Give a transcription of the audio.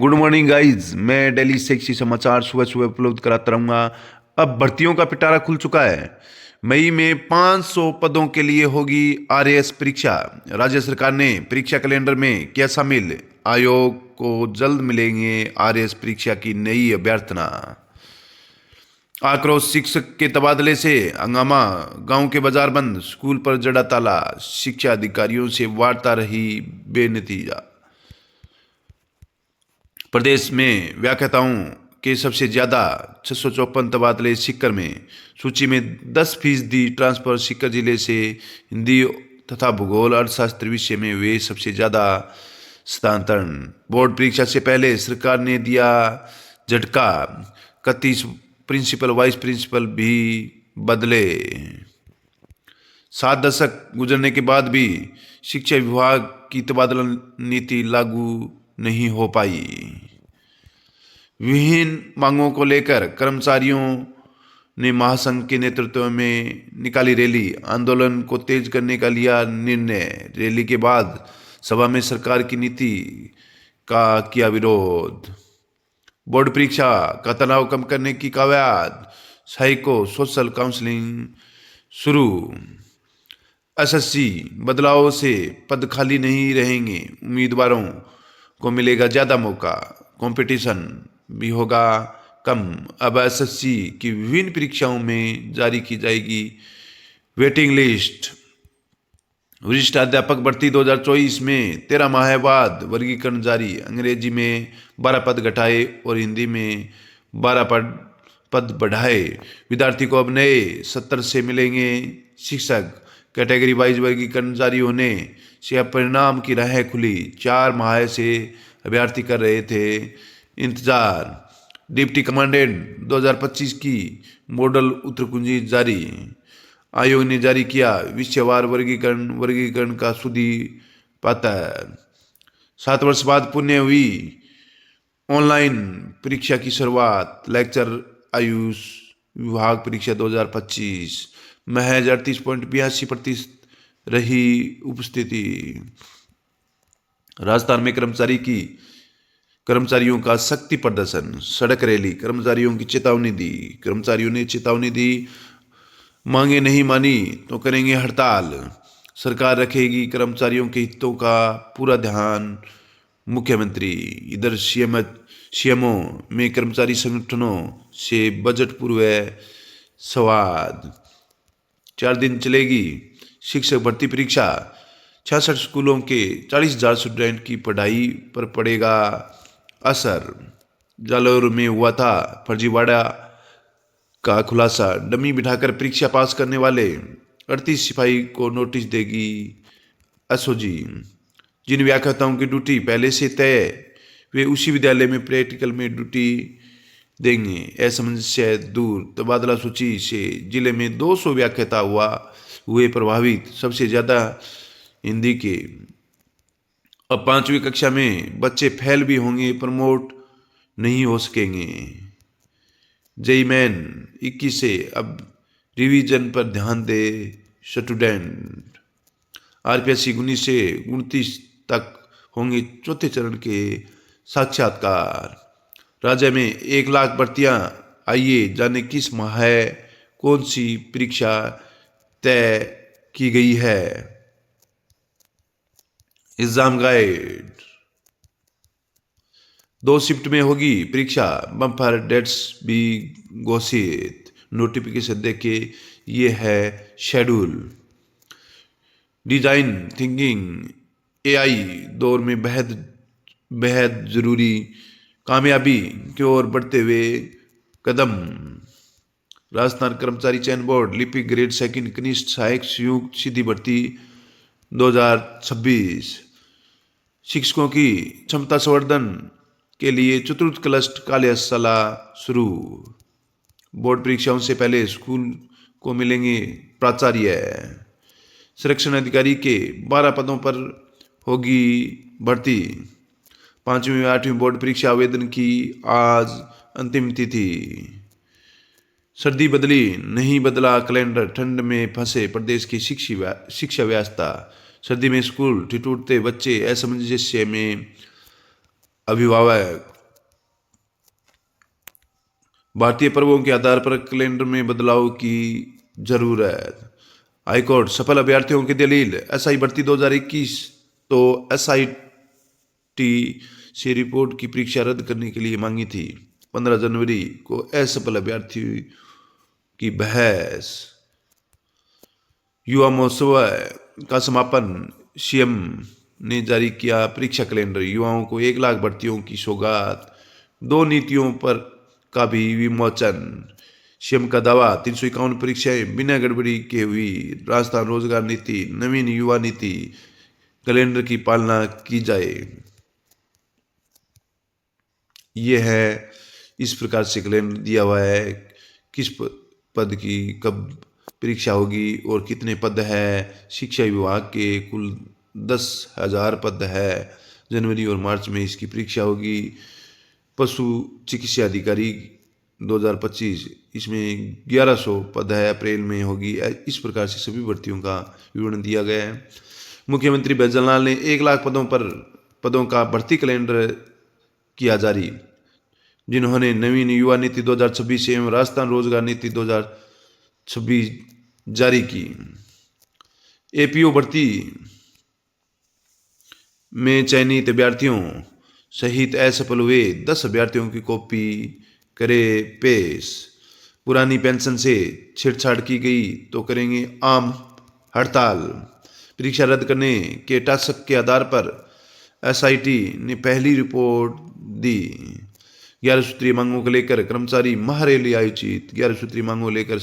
Good morning guys. मैं दिल्ली से इसी समाचार सुबह सुबह उपलब्ध कराता रहूंगा। अब भर्तियों का पिटारा खुल चुका है। मई में 500 पदों के लिए होगी आरएएस परीक्षा। राज्य सरकार ने परीक्षा कैलेंडर में किया शामिल। आयोग को जल्द मिलेंगे आरएएस परीक्षा की नई अभ्यर्थना। आक्रोश शिक्षक के तबादले से हंगामा, गांव के बाजार बंद, स्कूल पर जड़ा ताला, शिक्षा अधिकारियों से वार्ता रही बेनतीजा। प्रदेश में व्याख्याताओं के सबसे ज्यादा 654 तबादले सीकर में। सूची में 10% ट्रांसफर सीकर जिले से। हिंदी तथा भूगोल अर्थशास्त्र विषय में वे सबसे ज्यादा स्थानांतरण। बोर्ड परीक्षा से पहले सरकार ने दिया झटका। 31 प्रिंसिपल वाइस प्रिंसिपल भी बदले। 7 दशक गुजरने के बाद भी शिक्षा विभाग की तबादला नीति लागू नहीं हो पाई। विभिन्न मांगों को लेकर कर्मचारियों ने महासंघ के नेतृत्व में निकाली रैली। आंदोलन को तेज करने का लिया निर्णय। रैली के बाद सभा में सरकार की नीति का किया विरोध। बोर्ड परीक्षा का तनाव कम करने की कवायद। साइको सोशल काउंसलिंग शुरू। एसएससी बदलाव से पद खाली नहीं रहेंगे। उम्मीदवारों को मिलेगा ज्यादा मौका। कंपटीशन भी होगा कम। अब एसएससी की विभिन्न परीक्षाओं में जारी की जाएगी वेटिंग लिस्ट। वरिष्ठ अध्यापक भर्ती 2024 में 13 माह बाद वर्गीकरण जारी। अंग्रेजी में 12 पद घटाए और हिंदी में 12 पद बढ़ाए। विद्यार्थी को अब नए 70 से मिलेंगे शिक्षक। कैटेगरी वाइज वर्गीकरण जारी होने से अब परिणाम की राह खुली। 4 माह से अभ्यर्थी कर रहे थे इंतजार। डिप्टी कमांडेंट 2025 की मॉडल उत्तर कुंजी जारी। आयोग ने जारी किया विषयवार वर्गीकरण का सूदी पाता। 7 वर्ष बाद पुण्य हुई ऑनलाइन परीक्षा की शुरुआत। लेक्चर आयुष विभाग परीक्षा 2025 महज 38.82% रही उपस्थिति। राजस्थान में कर्मचारियों का शक्ति प्रदर्शन। सड़क रैली, कर्मचारियों की चेतावनी दी। कर्मचारियों ने चेतावनी दी, मांगे नहीं मानी तो करेंगे हड़ताल। सरकार रखेगी कर्मचारियों के हितों का पूरा ध्यान। मुख्यमंत्री। इधर सीएमओ में कर्मचारी संगठनों से बजट पूर्व संवाद। 4 दिन चलेगी शिक्षक भर्ती परीक्षा। 66 स्कूलों के 40,000 स्टूडेंट की पढ़ाई पर पड़ेगा असर। जालौर में हुआ था फर्जीवाड़ा का खुलासा। डमी बिठाकर परीक्षा पास करने वाले 38 सिपाही को नोटिस देगी एसओजी। जिन व्याख्याताओं की ड्यूटी पहले से तय, वे उसी विद्यालय में प्रैक्टिकल में ड्यूटी देंगे। असमंजस दूर। तबादला सूची से जिले में 200 व्याख्याता हुए प्रभावित, सबसे ज्यादा हिंदी के। अब 5वीं कक्षा में बच्चे फेल भी होंगे, प्रमोट नहीं हो सकेंगे। जेईई मेन 21 से अब रिवीजन पर ध्यान दे स्टूडेंट। आरपीएससी 19 से 29 तक होंगे चौथे चरण के साक्षात्कार। राज्य में 1 लाख भर्तियां। आइए जाने किस माह कौन सी परीक्षा तय की गई है। Exam guide. 2 शिफ्ट में होगी परीक्षा। बम्पर डेट्स भी घोषित। नोटिफिकेशन देके ये है शेड्यूल। डिजाइन थिंकिंग एआई दौर में बेहद जरूरी। कामयाबी की ओर बढ़ते हुए कदम। राजस्थान कर्मचारी चयन बोर्ड लिपिक ग्रेड 2 कनिष्ठ सहायक संयुक्त सीधी भर्ती 2026। शिक्षकों की क्षमता संवर्धन के लिए चतुर्थ क्लस्टर कार्यशाला शुरू। बोर्ड परीक्षाओं से पहले स्कूल को मिलेंगे प्राचार्य। संरक्षण अधिकारी के 12 पदों पर होगी भर्ती। 5वीं और 8वीं बोर्ड परीक्षा आवेदन की आज अंतिम तिथि। सर्दी बदली नहीं बदला कैलेंडर। ठंड में फंसे प्रदेश की शिक्षा व्यवस्था। सर्दी में स्कूल ठिठुरते बच्चे। असमंजस्य में अभिभावक। भारतीय पर्वों के आधार पर कैलेंडर में बदलाव की जरूरत। हाईकोर्ट सफल अभ्यर्थियों की दलील। एसआई भर्ती 2021 तो एसआईटी से रिपोर्ट की परीक्षा रद्द करने के लिए मांगी थी। 15 जनवरी को असफल अभ्यर्थी की बहस। युवा महोत्सव का समापन। सीएम ने जारी किया परीक्षा कैलेंडर। युवाओं को 1 लाख भर्तियों की सौगात। 2 नीतियों पर का भी विमोचन। सीएम का दावा 351 परीक्षाएं बिना गड़बड़ी के हुई। राजस्थान रोजगार नीति, नवीन युवा नीति, कैलेंडर की पालना की जाए। ये है, इस प्रकार से कैलेंडर दिया हुआ है किस पद की कब परीक्षा होगी और कितने पद है। शिक्षा विभाग के कुल 10,000 पद है। जनवरी और मार्च में इसकी परीक्षा होगी। पशु चिकित्सा अधिकारी 2025, इसमें 1100 पद है, अप्रैल में होगी। इस प्रकार से सभी भर्तियों का विवरण दिया गया है। मुख्यमंत्री बैजललाल ने 1 लाख पदों का भर्ती कैलेंडर किया जारी। जिन्होंने नवीन युवा नीति 2026 एवं राजस्थान रोजगार नीति 2026 जारी की। एपीओ भर्ती में चयनित अभ्यर्थियों सहित असफल हुए 10 अभ्यर्थियों की कॉपी करे पेश। पुरानी पेंशन से छेड़छाड़ की गई तो करेंगे आम हड़ताल। परीक्षा रद्द करने के टास्क के आधार पर एसआईटी ने पहली रिपोर्ट दी। 11 सूत्रीय मांगों को लेकर कर्मचारी महारैली आयोजित। 11 सूत्रीय मांगों को लेकर